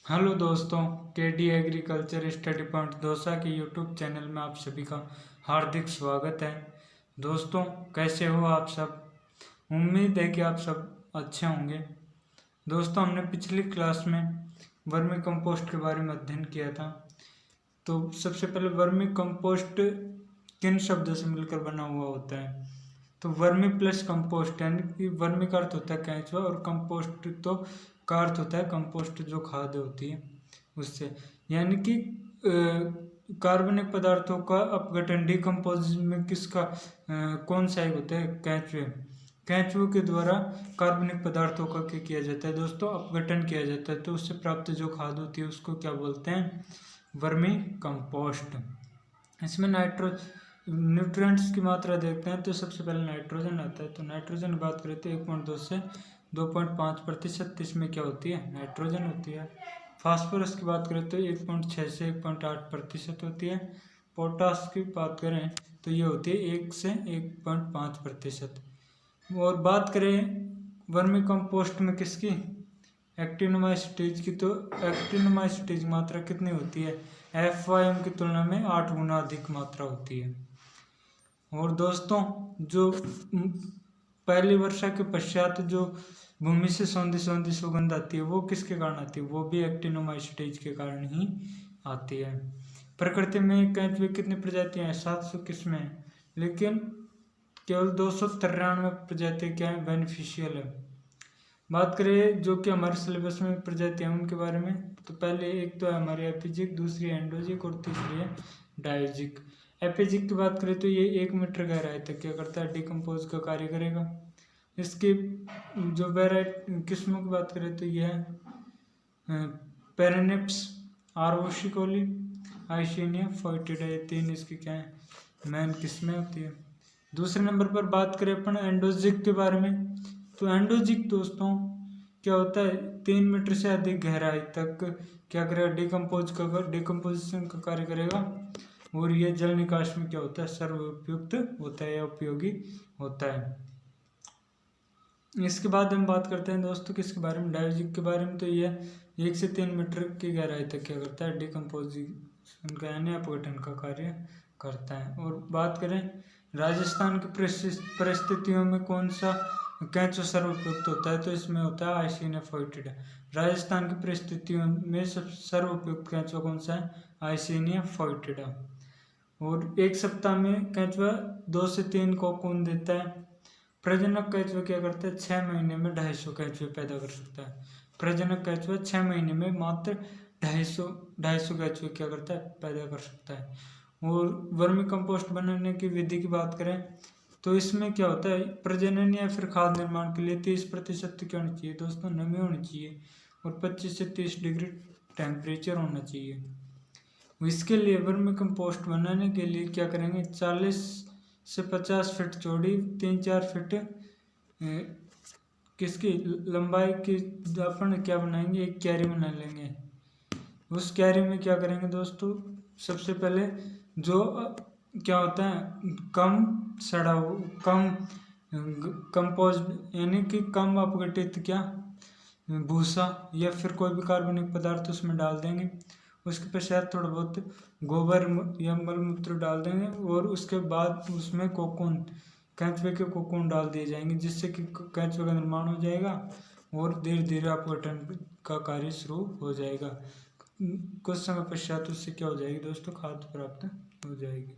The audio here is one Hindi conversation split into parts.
हेलो दोस्तों, KD agriculture study point Dausa के यूट्यूब चैनल में आप सभी का हार्दिक स्वागत है। दोस्तों, कैसे हो आप सब? उम्मीद है कि आप सब अच्छे होंगे। दोस्तों, हमने पिछली क्लास में वर्मी कंपोस्ट के बारे में अध्ययन किया था। तो सबसे पहले वर्मी कंपोस्ट किन शब्दों से मिलकर बना हुआ होता है? तो वर्मी प्लस कंपोस्ट, यानी कि वर्मी का अर्थ होता है केंचुआ और कंपोस्ट तो का अर्थ होता है कंपोस्ट, जो खाद होती है उससे, यानी कि कार्बनिक पदार्थों का अपघटन डिकम्पोज में किसका कौन सा एक होता है? केंचुए। केंचुओं के द्वारा कार्बनिक पदार्थों का क्या किया जाता है दोस्तों? अपघटन किया जाता है। तो उससे प्राप्त जो खाद होती है उसको क्या बोलते हैं? Vermi compost. इसमें न्यूट्रिएंट्स की मात्रा देखते हैं तो सबसे पहले नाइट्रोजन आता है। तो नाइट्रोजन की बात करें तो 1.2 से 2.5% इसमें क्या होती है? नाइट्रोजन होती है। फास्फोरस की बात करें तो 1.6 से 1.8% होती है। पोटास की बात करें तो ये होती है 1 से 1.5%। और बात करें वर्मी कंपोस्ट में किसकी? एक्टिनोमाइसीटीज की। तो एक्टिनोमाइसीटीज मात्रा कितनी होती है? FYM की तुलना में 8 गुना अधिक मात्रा होती है। और दोस्तों, जो पहली वर्षा के पश्चात जो भूमि से सौंधी सौंधी सुगंध आती है वो किसके कारण आती है? वो भी एक्टिनोमाइसीटीज के कारण ही आती है। प्रकृति में केंचुए कितनी प्रजातियां हैं? 700 किस्में हैं, लेकिन केवल 293 प्रजाति क्या है? बेनिफिशियल है। बात करें जो कि हमारे सिलेबस में प्रजातियां हैं उनके बारे में, तो पहले एक तो है हमारी एपिजिक, दूसरी एंडोजिक और तीसरी है डायोजिक। एपिजिक की बात करें तो ये 1 मीटर गहराई तक क्या करता है? डिकम्पोज का कार्य करेगा। इसकी जो वेराइटी किस्मों की बात करें तो यह है पेरेनिप्स, आर्वोशिकोली, आइशिनिया, फोइटिडा। ये 3 इसकी क्या है? मेन किस्में होती है। दूसरे नंबर पर बात करें अपन एंडोजिक के बारे में, तो एंडोजिक दोस्तों क्या होता है? 3 मीटर से अधिक गहराई तक क्या करेगा? डिकम्पोजिशन का कार्य करेगा। और ये जल निकास में क्या होता है? सर्वोपयुक्त होता है या उपयोगी होता है। इसके बाद हम बात करते हैं दोस्तों किसके बारे में? डायोजिक के बारे में। तो ये 1 से 3 मीटर की गहराई तक क्या करता है? डिकम्पोजिशन का यानी अपघटन का कार्य करता है। और बात करें राजस्थान की परिस्थितियों में कौन सा केंचुआ सर्वोपयुक्त होता है? तो इसमें होता है आइसिनिया फोइटिडा। राजस्थान की परिस्थितियों में सब सर्वोपयुक्त केंचुआ कौन सा है? आइसिनिया फोइटिडा। और एक सप्ताह में केंचुआ 2 से 3 कोकून देता है। प्रजनक केंचुआ क्या करता है? 6 महीने में 250 केंचुए पैदा कर सकता है। प्रजनक केंचुआ 6 महीने में मात्र 250 केंचुए क्या करता है? पैदा कर सकता है। और वर्मी कंपोस्ट बनाने की विधि की बात करें तो इसमें क्या होता है? प्रजनन या फिर खाद निर्माण के लिए 30% क्या होनी चाहिए दोस्तों? नमी होनी चाहिए। और 25 से 30 डिग्री टेम्परेचर होना चाहिए। इसके लिए वर्मी कंपोस्ट बनाने के लिए क्या करेंगे? 40 से 50 फीट चौड़ी, 3-4 फीट किसकी लंबाई की अपन क्या बनाएंगे? एक क्यारी बना लेंगे। उस क्यारी में क्या करेंगे दोस्तों? सबसे पहले जो क्या होता है? कम सड़ा कम कंपोस्ट यानी कि कम अपघटित क्या भूसा या फिर कोई भी कार्बनिक पदार्थ उसमें डाल देंगे। उसके पश्चात थोड़ा बहुत गोबर या मलमूत्र डाल देंगे और उसके बाद उसमें कोकून, केंचुए के कोकून डाल दिए जाएंगे, जिससे कि केंचुए का निर्माण हो जाएगा और धीरे धीरे अपघटन का कार्य शुरू हो जाएगा। कुछ समय पश्चात उससे क्या हो जाएगी दोस्तों? खाद प्राप्त हो जाएगी।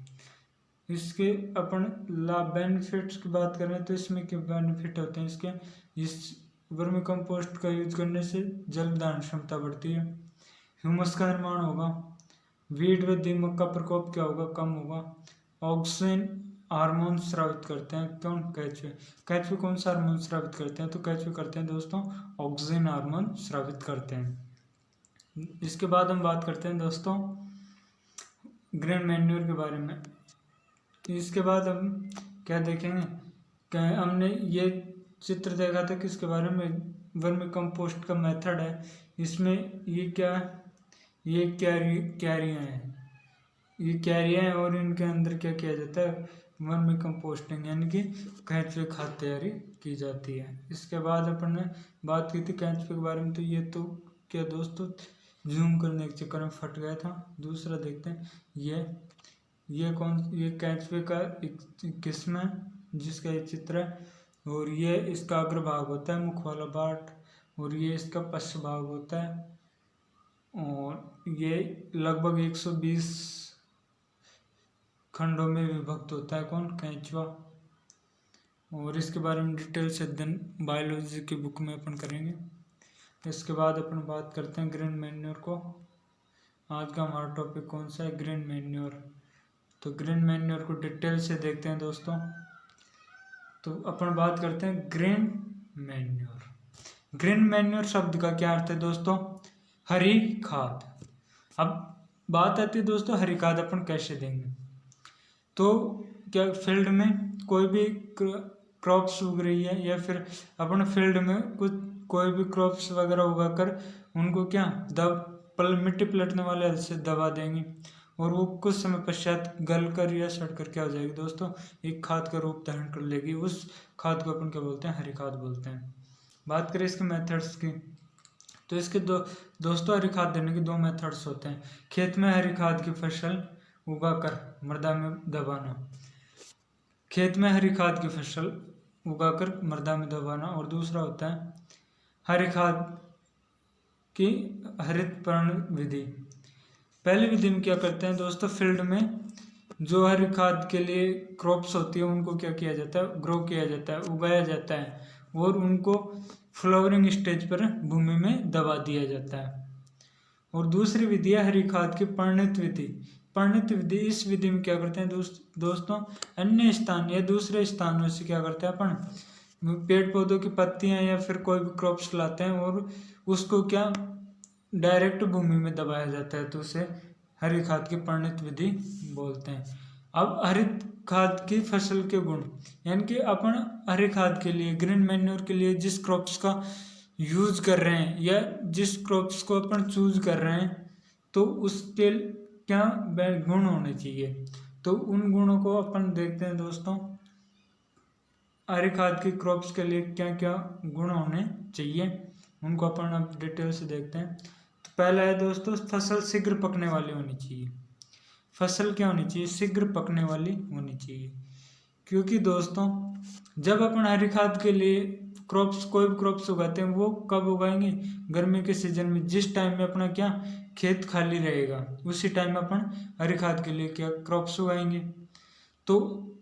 इसके अपन लाभ बेनिफिट्स की बात करें तो इसमें क्या बेनिफिट होते हैं इसके? इस वर्मी कंपोस्ट का यूज करने से जल धारण क्षमता बढ़ती है, ह्यूमस का निर्माण होगा, वीड व दीमक का प्रकोप क्या होगा? कम होगा। ऑक्सीजन हार्मोन स्रावित करते हैं। कौन? केंचुए। केंचुए कौन सा हार्मोन स्रावित करते हैं? तो केंचुए करते हैं दोस्तों ऑक्सीजन हार्मोन स्रावित करते हैं। इसके बाद हम बात करते हैं दोस्तों ग्रेन मैन्योर के बारे में। इसके बाद हम क्या देखेंगे? हमने ये चित्र देखा था किसके बारे में? वर्मी कंपोस्ट का मेथड है। इसमें ये क्या है? ये क्यारियाँ हैं, ये क्यारियाँ हैं और इनके अंदर क्या किया जाता है? वर्मी कंपोस्टिंग यानी कि केंचुए खाद तैयारी की जाती है। इसके बाद अपन ने बात की थी केंचुए के बारे में। तो ये तो क्या दोस्तों जूम करने के चक्कर में फट गया था। दूसरा देखते हैं, ये कैचवे का एक किस्म है जिसका ये चित्र है, और ये इसका अग्रभाग होता है, मुख वाला पार्ट, और ये इसका पश्च भाग होता है, और ये लगभग 120 खंडों में विभक्त होता है। कौन? कैंचुआ। और इसके बारे में डिटेल से अध्ययन बायोलॉजी की बुक में अपन करेंगे। इसके बाद अपन बात करते हैं ग्रीन मैन्योर को। आज का हमारा टॉपिक कौन सा है? Green manure. तो ग्रीन मैन्योर को डिटेल से देखते हैं दोस्तों। तो अपन बात करते हैं ग्रीन मैन्योर। ग्रीन मैन्योर शब्द का क्या अर्थ है दोस्तों? हरी खाद। अब बात आती है दोस्तों, हरी खाद अपन कैसे देंगे? तो क्या फील्ड में कोई भी क्रॉप्स उग रही है, या फिर अपन फील्ड में कोई भी क्रॉप्स वगैरह उगाकर उनको क्या मिट्टी पलटने वाले हल से दबा देंगे, और वो कुछ समय पश्चात गल कर या सड़ कर क्या हो जाएगी दोस्तों? एक खाद का रूप धारण कर लेगी। उस खाद को अपन क्या बोलते हैं? हरी खाद बोलते हैं। बात करें इसके मेथड्स की, तो इसके दोस्तों हरी खाद देने के 2 मेथड्स होते हैं। खेत में हरी खाद की फसल उगाकर मृदा में दबाना, खेत में हरी खाद की फसल उगाकर मृदा में दबाना, और दूसरा होता है हरी खाद की हरित पर्ण विधि। पहली विधि में क्या करते हैं दोस्तों? फील्ड में जो हरी खाद के लिए क्रॉप्स होती है उनको क्या किया जाता है? ग्रो किया जाता है, उगाया जाता है, और उनको फ्लावरिंग स्टेज पर भूमि में दबा दिया जाता है। और दूसरी विधि है हरी खाद की परिणत विधि। परिणत विधि, इस विधि में क्या करते हैं दोस्तों? अन्य स्थान या दूसरे स्थानों से क्या करते हैं अपन? पेड़ पौधों की पत्तियां या फिर कोई भी क्रॉप्स लाते हैं और उसको क्या डायरेक्ट भूमि में दबाया जाता है, तो उसे हरी खाद की परिणत विधि बोलते हैं। अब हरित खाद की फसल के गुण, यानी कि अपन हरी खाद के लिए, ग्रीन मैन्योर के लिए जिस क्रॉप्स का यूज कर रहे हैं या जिस क्रॉप्स को अपन चूज कर रहे हैं, तो उसके क्या गुण होने चाहिए। तो उन गुणों को अपन देखते हैं दोस्तों। हरी खाद की क्रॉप्स के लिए क्या क्या गुण होने चाहिए, उनको अपन अब डिटेल से देखते हैं। तो पहला है दोस्तों, फसल शीघ्र पकने वाली होनी चाहिए। फसल क्या होनी चाहिए? शीघ्र पकने वाली होनी चाहिए। क्योंकि दोस्तों जब अपन हरी खाद के लिए क्रॉप्स, कोई भी क्रॉप्स उगाते हैं, वो कब उगाएंगे? गर्मी के सीजन में, जिस टाइम में अपना क्या खेत खाली रहेगा, उसी टाइम में अपन हरी खाद के लिए क्या क्रॉप्स उगाएंगे। तो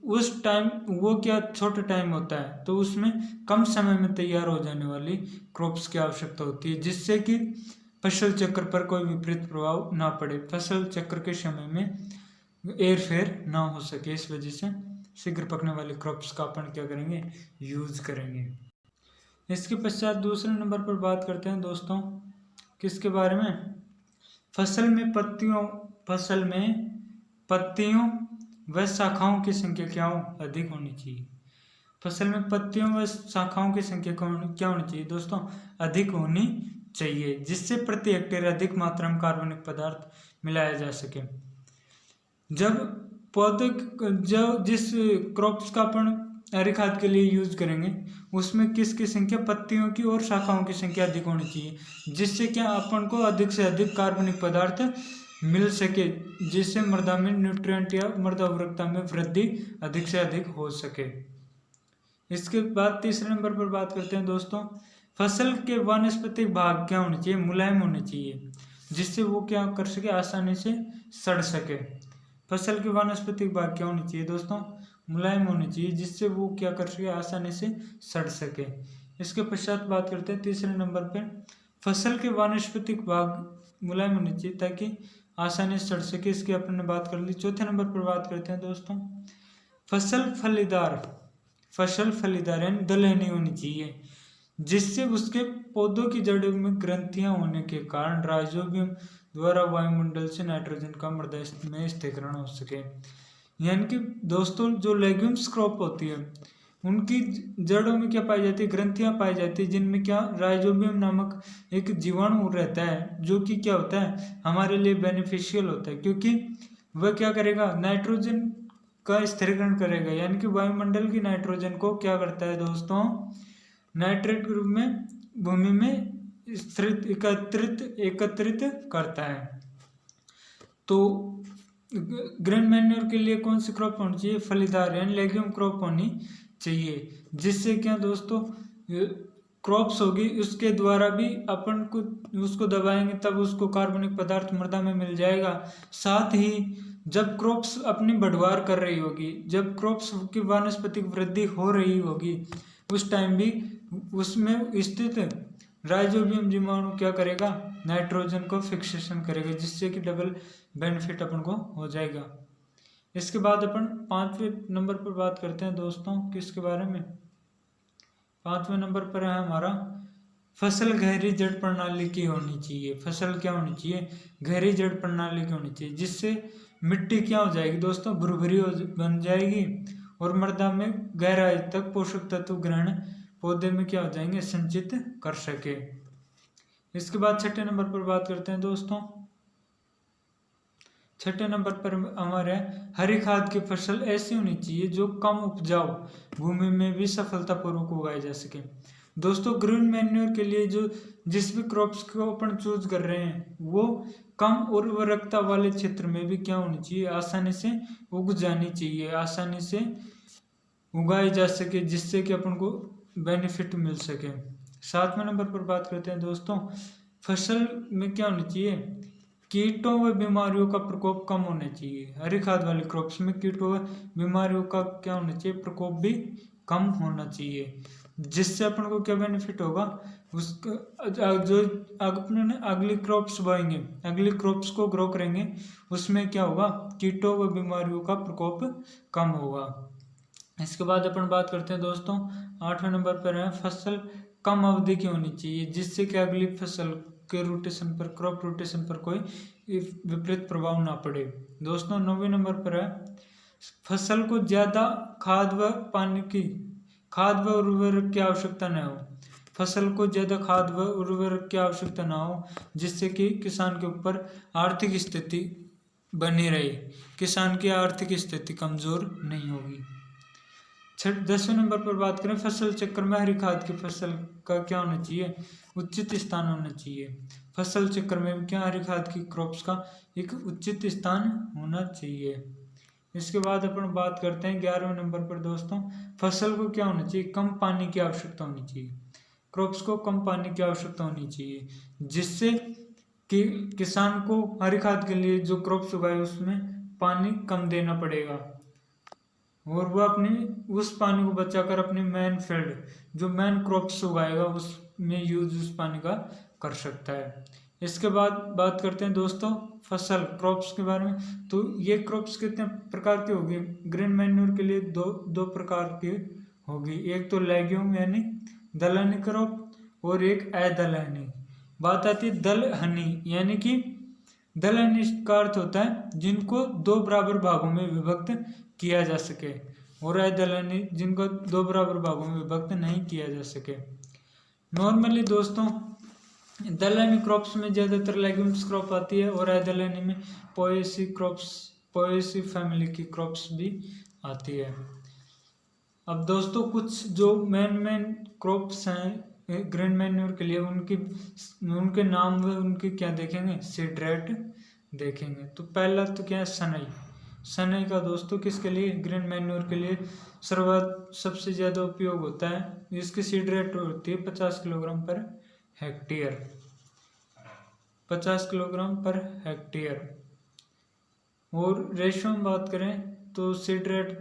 उस टाइम वो क्या छोटा टाइम होता है, तो उसमें कम समय में तैयार हो जाने वाली क्रॉप्स की आवश्यकता होती है, जिससे कि फसल चक्र पर कोई विपरीत प्रभाव ना पड़े, फसल चक्र के समय में हेरफेर ना हो सके। इस वजह से शीघ्र पकने वाले क्रॉप्स का अपन क्या करेंगे? यूज करेंगे। इसके पश्चात दूसरे नंबर पर बात करते हैं दोस्तों, किसके बारे में? फसल में पत्तियों व शाखाओं की संख्या क्या अधिक होनी चाहिए। फसल में पत्तियों व शाखाओं की संख्या क्या होनी चाहिए दोस्तों? अधिक होनी चाहिए, जिससे प्रति हेक्टेयर अधिक मात्रा में कार्बनिक पदार्थ मिलाया जा सके। जब पौधे जिस क्रॉप्स का अपन हरी खाद के लिए यूज करेंगे, उसमें किसकी संख्या? पत्तियों की और शाखाओं की संख्या अधिक होनी चाहिए, जिससे क्या अपन को अधिक से अधिक कार्बनिक पदार्थ मिल सके, जिससे मृदा में न्यूट्रिएंट या मृदा उर्वरकता में वृद्धि अधिक से अधिक हो सके। इसके बाद तीसरे नंबर पर बात करते हैं दोस्तों, फसल के वानस्पतिक भाग क्या होने चाहिए? मुलायम होने चाहिए, जिससे वो क्या कर सके? आसानी से सड़ सके। फसल के वानस्पतिक भाग क्या होने चाहिए दोस्तों? मुलायम होने चाहिए, जिससे वो क्या कर सके? आसानी से सड़ सके। इसके पश्चात बात करते हैं तीसरे नंबर पे, फसल के वानस्पतिक भाग मुलायम होने चाहिए ताकि आसानी से सड़ सके। इसकी अपन ने बात कर ली। चौथे नंबर पर बात करते हैं दोस्तों, फसल फलीदार यानी दलहनी होनी चाहिए, जिससे उसके पौधों की जड़ों में ग्रंथियां होने के कारण राइजोबियम द्वारा वायुमंडल से नाइट्रोजन का मृदा में स्थिरीकरण हो सके। यानी कि दोस्तों जो लेग्यूम्स क्रॉप होती है, उनकी जड़ों में क्या पाई जाती है? ग्रंथियां पाई जाती है, जिनमें क्या राइजोबियम नामक एक जीवाणु रहता है, जो कि क्या होता है? हमारे लिए बेनिफिशियल होता है, क्योंकि वह क्या करेगा? नाइट्रोजन का स्थिरीकरण करेगा। यानी कि वायुमंडल की नाइट्रोजन को क्या करता है दोस्तों? नाइट्रेट के रूप में भूमि में एकत्रित करता है। तो ग्रेन मैन्योर के लिए कौन सी क्रॉप होनी चाहिए? फलीदार यानी लेग्यूम क्रॉप होनी चाहिए, जिससे क्या दोस्तों क्रॉप्स होगी उसके द्वारा भी अपन को उसको दबाएंगे तब उसको कार्बनिक पदार्थ मृदा में मिल जाएगा। साथ ही जब क्रॉप्स अपनी बढ़वार कर रही होगी, जब क्रॉप्स की वानस्पतिक वृद्धि हो रही होगी, उस टाइम भी उसमें स्थित राइजोबियम जीवाणु क्या करेगा? नाइट्रोजन को फिक्सेशन करेगा, जिससे कि डबल बेनिफिट अपन को हो जाएगा। इसके बाद अपन 5वें नंबर पर बात करते हैं दोस्तों, किसके बारे में? 5वें नंबर पर है हमारा फसल गहरी जड़ प्रणाली की होनी चाहिए। फसल क्या होनी चाहिए? गहरी जड़ प्रणाली की होनी चाहिए, जिससे मिट्टी क्या हो जाएगी दोस्तों? भुरभुरी बन जाएगी और मृदा में गहराई तक पोषक तत्व ग्रहण पौधे में क्या हो जाएंगे? संचित कर सके। इसके बाद 6ठे नंबर पर बात करते हैं दोस्तों। 6ठे नंबर पर हमारे हरी खाद की फसल ऐसी होनी चाहिए जो कम उपजाऊ भूमि में भी सफलतापूर्वक उगाई जा सके। दोस्तों ग्रीन मैन्योर के लिए जो जिस भी क्रॉप्स को अपन चूज कर रहे हैं वो कम उर्वरकता वाले क्षेत्र में भी क्या होनी चाहिए? आसानी से उग जानी चाहिए, आसानी से उगाई जा सके, जिससे कि अपन को बेनिफिट मिल सके। 7वें नंबर पर बात करते हैं दोस्तों, फसल में क्या होनी चाहिए? कीटों व बीमारियों का प्रकोप कम होना चाहिए। हरी खाद वाली क्रॉप्स में कीटों व बीमारियों का क्या होना चाहिए? प्रकोप भी कम होना चाहिए, जिससे अपन को क्या बेनिफिट होगा? उसका जो अपने अगली क्रॉप्स बोएंगे, अगली क्रॉप्स को ग्रो करेंगे, उसमें क्या होगा? कीटों व बीमारियों का प्रकोप कम होगा। इसके बाद अपन बात करते हैं दोस्तों 8वें नंबर पर है फसल कम अवधि की होनी चाहिए, जिससे कि अगली फसल के रोटेशन पर, क्रॉप रोटेशन पर कोई विपरीत प्रभाव ना पड़े। दोस्तों 9वें नंबर पर है फसल को ज्यादा खाद व उर्वरक की आवश्यकता न हो। फसल को ज्यादा खाद व उर्वरक की आवश्यकता ना हो, जिससे कि किसान के ऊपर आर्थिक स्थिति बनी रहे, किसान की आर्थिक स्थिति कमजोर नहीं होगी। 10वें नंबर पर बात करें फसल चक्र में हरी खाद की फसल का क्या होना चाहिए? उचित स्थान होना चाहिए। फसल चक्र में भी क्या हरी खाद की क्रॉप्स का एक उचित स्थान होना चाहिए। इसके बाद अपन बात करते हैं 11वें नंबर पर दोस्तों, फसल को क्या होना चाहिए? कम पानी की आवश्यकता होनी चाहिए। क्रॉप्स को कम पानी की आवश्यकता होनी चाहिए, जिससे कि किसान को हरी खाद के लिए जो क्रॉप्स उगाए उसमें पानी कम देना पड़ेगा और वह अपने उस पानी को बचाकर अपने मेन फील्ड जो मेन क्रॉप्स उगाएगा उसमें यूज उस पानी का कर सकता है। इसके बाद बात करते हैं दोस्तों फसल क्रॉप्स के बारे में। तो ये क्रॉप्स कितने प्रकार की होगी? ग्रीन मैन्योर के लिए दो प्रकार की होगी, एक तो लेग्यूम यानी दलहनी क्रॉप और एक अदलहनी। बात आती है दलहनी यानी कि दलहनी का अर्थ होता है जिनको 2 बराबर भागों में विभक्त किया जा सके, और अदलहनी जिनको 2 बराबर भागों में विभक्त नहीं किया जा सके। नॉर्मली दोस्तों दलहनी क्रॉप्स में ज़्यादातर लेग्यूम्स क्रॉप आती है और अदलहनी में पोएसी फैमिली की क्रॉप्स भी आती है। अब दोस्तों कुछ जो मेन क्रॉप्स हैं ग्रीन मैन्योर के लिए उनके नाम व उनके क्या देखेंगे? सीड रेट देखेंगे। तो पहला तो क्या है? सनई का दोस्तों किसके लिए? ग्रीन मैन्योर के लिए सबसे ज़्यादा उपयोग होता है। इसकी सीड रेट होती है 50 kilogram per hectare, 50 kilogram per hectare. और रेशो में बात करें तो सीड रेट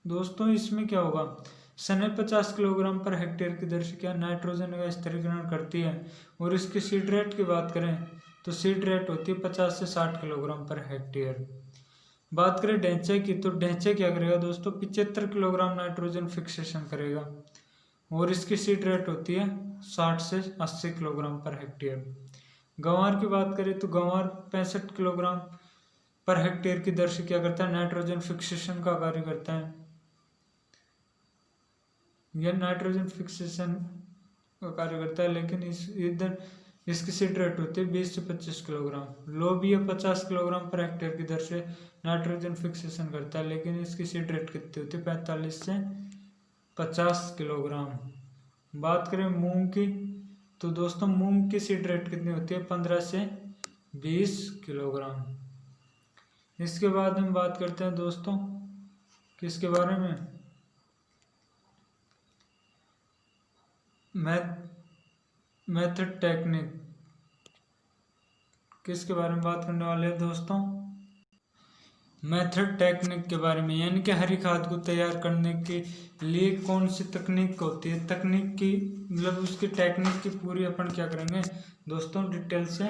दोस्तों इसमें क्या होगा? सनई 50 किलोग्राम पर हेक्टेयर की दर से क्या नाइट्रोजन का स्थिरीकरण करती है। और इसकी सीड रेट की बात करें तो सीड रेट होती है 50 से 60 किलोग्राम पर हेक्टेयर। बात करें ढैंचे की तो ढैंचे क्या करेगा दोस्तों? 75 किलोग्राम नाइट्रोजन फिक्सेशन करेगा और इसकी सीड रेट होती है 60 से 80 किलोग्राम पर हेक्टेयर। गंवार की बात करें तो गंवार 65 किलोग्राम पर हेक्टेयर की दर से क्या करता है? नाइट्रोजन फिक्सेशन का कार्य करता है। यह नाइट्रोजन फिक्सेशन का कार्य करता है, लेकिन इधर इसकी सीड रेट होती है 20 से 25 किलोग्राम। लोबिया 50 किलोग्राम पर हेक्टेयर की दर से नाइट्रोजन फिक्सेशन करता है, लेकिन इसकी सीड रेट कितनी होती है? 45 से 50 किलोग्राम। बात करें मूंग की तो दोस्तों मूंग की सीड रेट कितनी होती है? 15 से 20 किलोग्राम। इसके बाद हम बात करते हैं दोस्तों किसके बारे में? मेथड टेक्निक, किसके बारे में बात करने वाले हैं दोस्तों? मेथड टेक्निक के बारे में, यानी कि हरी खाद को तैयार करने के लिए कौन सी तकनीक होती है, तकनीक की मतलब उसकी टेक्निक की पूरी अपन क्या करेंगे दोस्तों डिटेल से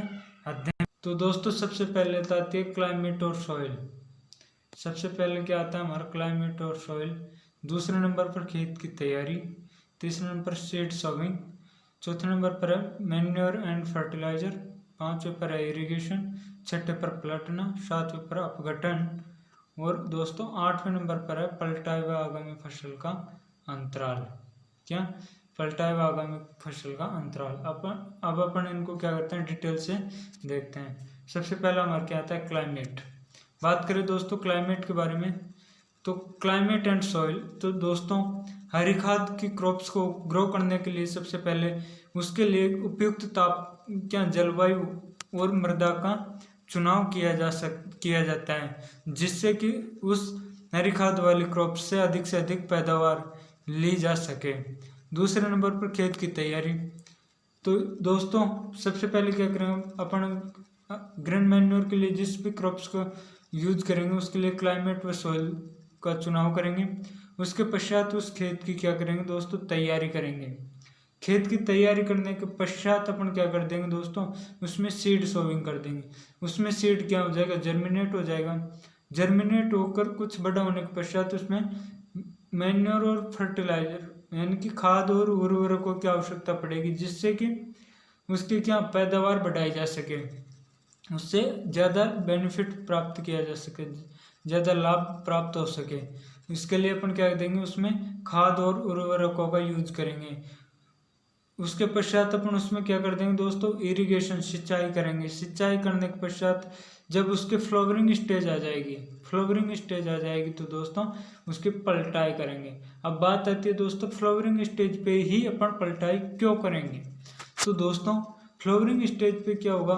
अध्ययन। तो दोस्तों सबसे पहले आती है क्लाइमेट और सॉइल। सबसे पहले क्या आता है हमारा? क्लाइमेट और सॉइल। दूसरे नंबर पर खेत की तैयारी। तीसरे नंबर पर सीड सोविंग। चौथे नंबर पर है मैन्योर एंड फर्टिलाइजर। पांचवें पर है इरिगेशन। छठे पर पलटना। सातवें पर अपघटन। और दोस्तों आठवें नंबर पर है पलटाई व आगामी फसल का अंतराल। क्या? पलटाई व आगामी फसल का अंतराल। अब अपन इनको क्या करते हैं डिटेल से देखते हैं। सबसे पहला हमारा क्या आता है? क्लाइमेट। बात करें दोस्तों क्लाइमेट के बारे में, तो क्लाइमेट एंड सॉइल। तो दोस्तों हरी खाद की क्रॉप्स को ग्रो करने के लिए सबसे पहले उसके लिए उपयुक्त जलवायु और मृदा का चुनाव किया जाता है, जिससे कि उस हरी खाद वाली क्रॉप से अधिक पैदावार ली जा सके। दूसरे नंबर पर खेत की तैयारी। तो दोस्तों सबसे पहले क्या करेंगे अपन? ग्रीन मैन्योर के लिए जिस भी क्रॉप्स को यूज करेंगे उसके लिए क्लाइमेट व सॉइल का चुनाव करेंगे। उसके पश्चात उस खेत की क्या करेंगे दोस्तों? तैयारी करेंगे। खेत की तैयारी करने के पश्चात अपन क्या कर देंगे दोस्तों? उसमें सीड सोविंग कर देंगे। उसमें सीड क्या हो जाएगा? जर्मिनेट हो जाएगा। जर्मिनेट होकर कुछ बड़ा होने के पश्चात उसमें मैन्योर और फर्टिलाइजर यानी कि खाद और उर्वरकों की आवश्यकता पड़ेगी, जिससे कि उसकी क्या पैदावार बढ़ाई जा सके, उससे ज़्यादा बेनिफिट प्राप्त किया जा सके, ज़्यादा लाभ प्राप्त हो सके। इसके लिए अपन क्या देंगे? उसमें खाद और उर्वरकों का यूज करेंगे। उसके पश्चात अपन उसमें क्या कर देंगे दोस्तों? इरिगेशन, सिंचाई करेंगे। सिंचाई करने के पश्चात जब उसके फ्लावरिंग स्टेज आ जाएगी तो दोस्तों उसकी पलटाई करेंगे। अब बात आती है दोस्तों फ्लावरिंग स्टेज पे ही अपन पलटाई क्यों करेंगे? तो दोस्तों फ्लावरिंग स्टेज पे क्या होगा?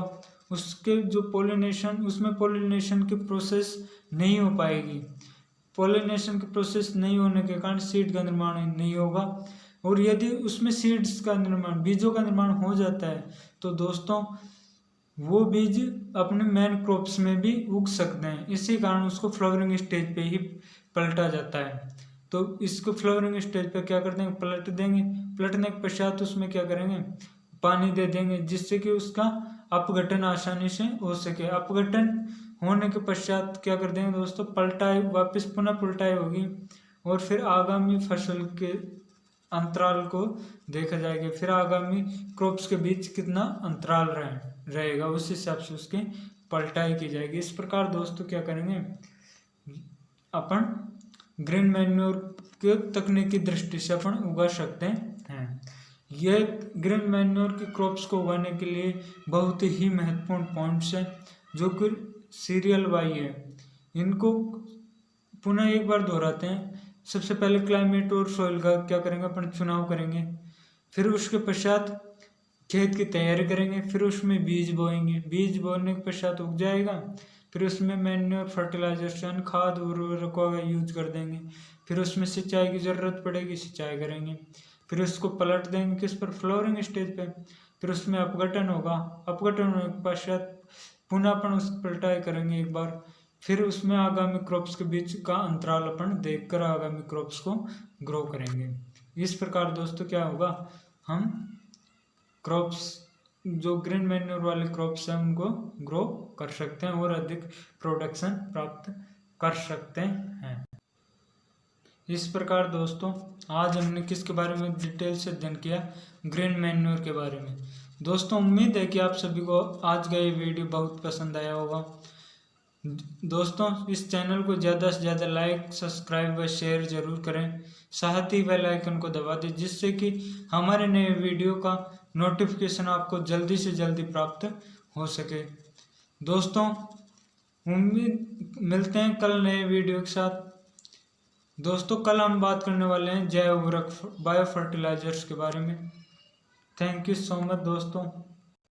उसके जो उसमें पोलिनेशन की प्रोसेस नहीं हो पाएगी। पोलिनेशन की प्रोसेस नहीं होने के कारण सीड का निर्माण नहीं होगा। और यदि उसमें सीड्स का निर्माण, बीजों का निर्माण हो जाता है तो दोस्तों वो बीज अपने मेन क्रॉप्स में भी उग सकते हैं। इसी कारण उसको फ्लावरिंग स्टेज पे ही पलटा जाता है। तो इसको फ्लावरिंग स्टेज पे क्या कर देंगे? पलट देंगे। पलटने के पश्चात उसमें क्या करेंगे? पानी दे देंगे, जिससे कि उसका अपघटन आसानी से हो सके। अपघटन होने के पश्चात क्या कर देंगे दोस्तों? पलटाई, वापस पुनः पलटाई होगी और फिर आगामी फसल के अंतराल को देखा जाएगा। फिर आगामी क्रॉप्स के बीच कितना अंतराल रहेगा उस हिसाब से उसकी पलटाई की जाएगी। इस प्रकार दोस्तों क्या करेंगे अपन? ग्रीन मैन्योर के तकनीकी दृष्टि से अपन उगा सकते हैं। यह ग्रीन मैन्योर की क्रॉप्स को उगाने के लिए बहुत ही महत्वपूर्ण पॉइंट्स है जो कि सीरियल वाई है। इनको पुनः एक बार दोहराते हैं। सबसे पहले क्लाइमेट और सॉइल का क्या करेंगे अपन? चुनाव करेंगे। फिर उसके पश्चात खेत की तैयारी करेंगे। फिर उसमें बीज बोएंगे। बीज बोने के पश्चात उग जाएगा। फिर उसमें मैन्योर, फर्टिलाइजेशन, खाद उर्वरकों का यूज कर देंगे। फिर उसमें सिंचाई की ज़रूरत पड़ेगी, सिंचाई करेंगे। फिर उसको पलट देंगे किस पर? फ्लोरिंग स्टेज पे। फिर उसमें अपघटन होगा। अपघटन होने के पश्चात पुनः अपन उसकी पलटाई करेंगे एक बार। फिर उसमें आगामी क्रॉप्स के बीच का अंतराल अपन देखकर आगामी क्रॉप्स को ग्रो करेंगे। इस प्रकार दोस्तों क्या होगा? हम क्रॉप्स जो ग्रीन मैन्योर वाले क्रॉप्स हैं उनको ग्रो कर सकते हैं और अधिक प्रोडक्शन प्राप्त कर सकते हैं। इस प्रकार दोस्तों आज हमने किसके बारे में डिटेल से अध्ययन किया? ग्रीन मैन्योर के बारे में। दोस्तों उम्मीद है कि आप सभी को आज का ये वीडियो बहुत पसंद आया होगा। दोस्तों इस चैनल को ज़्यादा से ज़्यादा लाइक, सब्सक्राइब व शेयर जरूर करें। साथ ही बेल आइकन को दबा दें, जिससे कि हमारे नए वीडियो का नोटिफिकेशन आपको जल्दी से जल्दी प्राप्त हो सके। दोस्तों उम्मीद मिलते हैं कल नए वीडियो के साथ। दोस्तों कल हम बात करने वाले हैं जैव उर्वरक, बायो फर्टिलाइजर्स के बारे में। थैंक यू सो मच दोस्तों।